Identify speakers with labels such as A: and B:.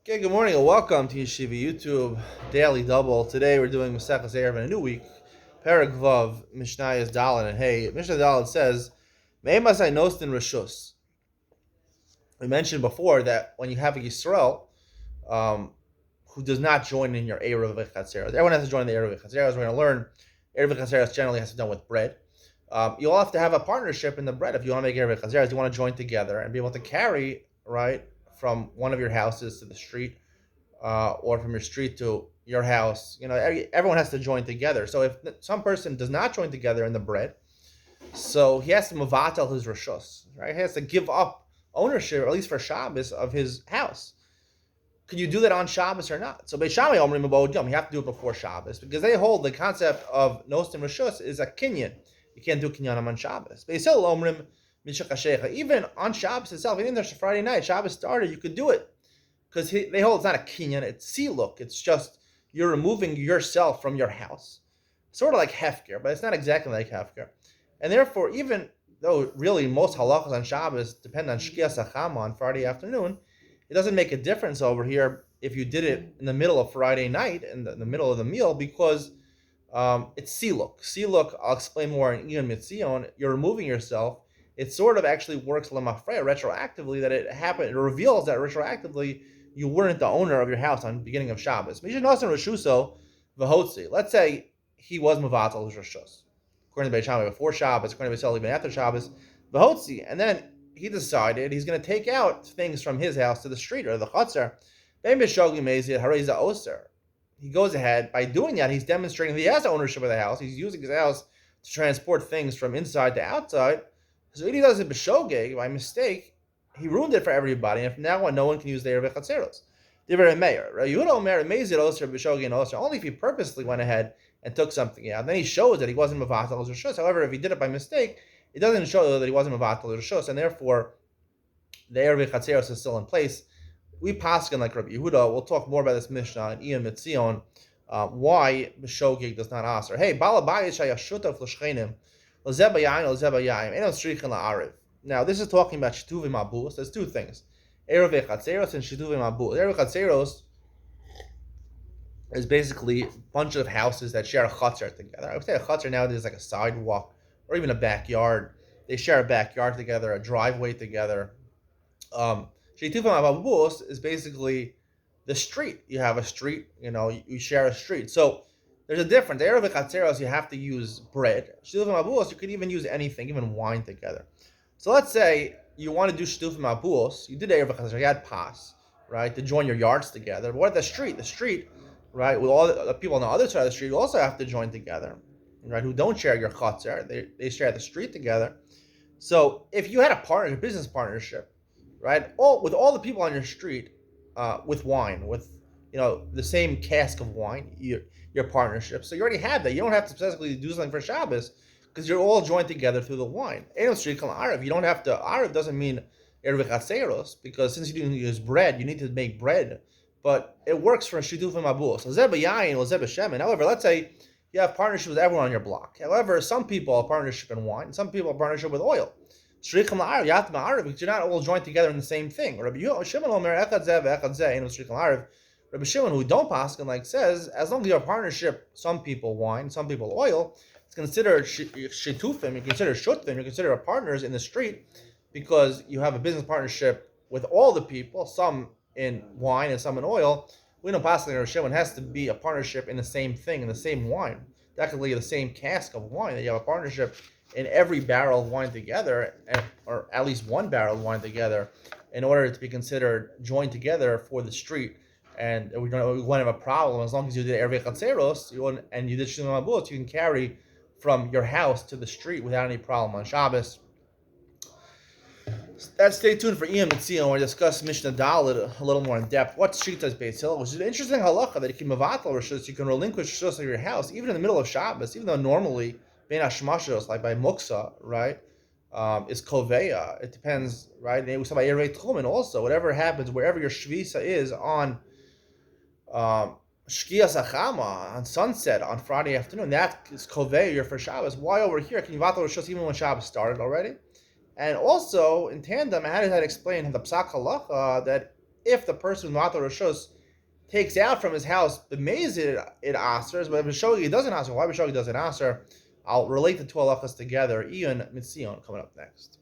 A: Okay, good morning and welcome to Yeshiva YouTube Daily Double. Today we're doing Maseches Eiruvin, a new week. Perek Vav, Mishnayos Dalet and Hey. Mishnah Dalet says, Me'emasai Nostin Rishus. We mentioned before that when you have a Yisrael who does not join in your Eruv V'Chatzeros, everyone has to join the Eruv V'Chatzeros. We're going to learn Eruv V'Chatzeros generally has to be done with bread. You'll have to have a partnership in the bread if you want to make Eruv V'Chatzeros. You want to join together and be able to carry, right, from one of your houses to the street, or from your street to your house. Everyone has to join together. So if some person does not join together in the bread, so he has to mavatal his rishus, right? He has to give up ownership, or at least for Shabbos, of his house. Could you do that on Shabbos or not? So Beis Shammai omrim abod yom, you have to do it before Shabbos, because they hold the concept of nostim rishus is a kinyan. You can't do kinyanim on Shabbos. Beis Hillel omrim mishakashecha, even on Shabbos itself, even if there's Friday night, Shabbos started, you could do it. Because they hold it's not a kinyan, it's siluk. It's just you're removing yourself from your house. Sort of like hefker, but it's not exactly like hefker. And therefore, even though really most halachas on Shabbos depend on shkias hachama on Friday afternoon, it doesn't make a difference over here if you did it in the middle of Friday night, in the middle of the meal, because it's siluk. Siluk, I'll explain more in Ian Mitzion. You're removing yourself. It sort of actually works lemafreya retroactively, that it happened. It reveals that retroactively you weren't the owner of your house on the beginning of Shabbos. Let's say he was Mavatal Rishus, according to Beis Shammai before Shabbos, according to Beis Hillel even after Shabbos, V'hotzi, and then he decided he's going to take out things from his house to the street or the chutzner. He goes ahead, by doing that, he's demonstrating that he has ownership of the house. He's using his house to transport things from inside to outside. So if he does it b'shogeg, by mistake, he ruined it for everybody, and from now on, no one can use the Eiruvin Chatzeros. Only if he purposely went ahead and took something out. Then he shows that he wasn't Mavatal Rishus. However, if he did it by mistake, it doesn't show that he wasn't Mavatal Rishus, and therefore, the Eiruvin Chatzeros is still in place. We paskin like Rabbi Yehuda. We'll talk more about this Mishnah in Ian Mitzion, why B'shogeg does not aser. Hey, Balabayis Shayashutaf L'Shchenim, L'Zebayayim, L'Zebayayim, Eno Strichen La'ariv. Now, this is talking about Shituvim Abus. There's two things. Eruv Chatzeros and Shituvim Abus. Eruv Chatzeros is basically a bunch of houses that share a chutzner together. I would say a chutzner nowadays is like a sidewalk or even a backyard. They share a backyard together, a driveway together. Shituvim Abus is basically the street. You have a street, you share a street. So there's a difference. Eruv Chatzeros, you have to use bread. Shituvim Abus, you could even use anything, even wine together. So let's say you want to do shitufim abuos. You did Eruv Chatzeros, you had pas, right, to join your yards together. But what the street? The street, right, with all the people on the other side of the street, you also have to join together, right, who don't share your chatzer. They share the street together. So if you had a business partnership, right, with all the people on your street, with wine, with the same cask of wine, your partnership. So you already have that. You don't have to specifically do something for Shabbos, because you're all joined together through the wine. You don't have to. Arav doesn't mean Eruv Chatzeros, because since you didn't use bread, you need to make bread. But it works for Shitufim Abus. However, let's say you have partnership with everyone on your block. However, some people have partnership in wine, some people have partnership with oil. Because you're not all joined together in the same thing. Rabbi Shimon, who don't paskin, says, as long as you have partnership, some people wine, some people oil, it's considered shitufim, you consider shutfim, you consider partners in the street, because you have a business partnership with all the people, some in wine and some in oil. We know passing or Shimon has to be a partnership in the same thing, in the same wine. Technically the same cask of wine, that you have a partnership in every barrel of wine together, or at least one barrel of wine together, in order to be considered joined together for the street. And we won't have a problem as long as you did Eruv Chatzeros and you did Shitufim Abus, you can carry from your house to the street without any problem on Shabbos. Stay tuned for Ian Mitzion, where we discuss Mishnah Dalet a little more in depth. What's Shita's Beis Hillel, which is an interesting halacha that you can mavatal rishus, you can relinquish rishus of your house, even in the middle of Shabbos, even though normally bein hashmashos, like by muksa, right, is koveya. It depends, right? And we talk about Eirei Tchumen also. Whatever happens, wherever your shvisa is on Shkias Achama, on sunset, on Friday afternoon, that is Koveir for Shabbos. Why over here can you vatal Rishos even when Shabbos started already? And also, in tandem, how does that explain the Psak Halacha that if the person with Matal Rishus takes out from his house the Mezid, it asers, but if Shogi doesn't aser, why Shogi doesn't aser? I'll relate the two halachas together. Ian Mitzion coming up next.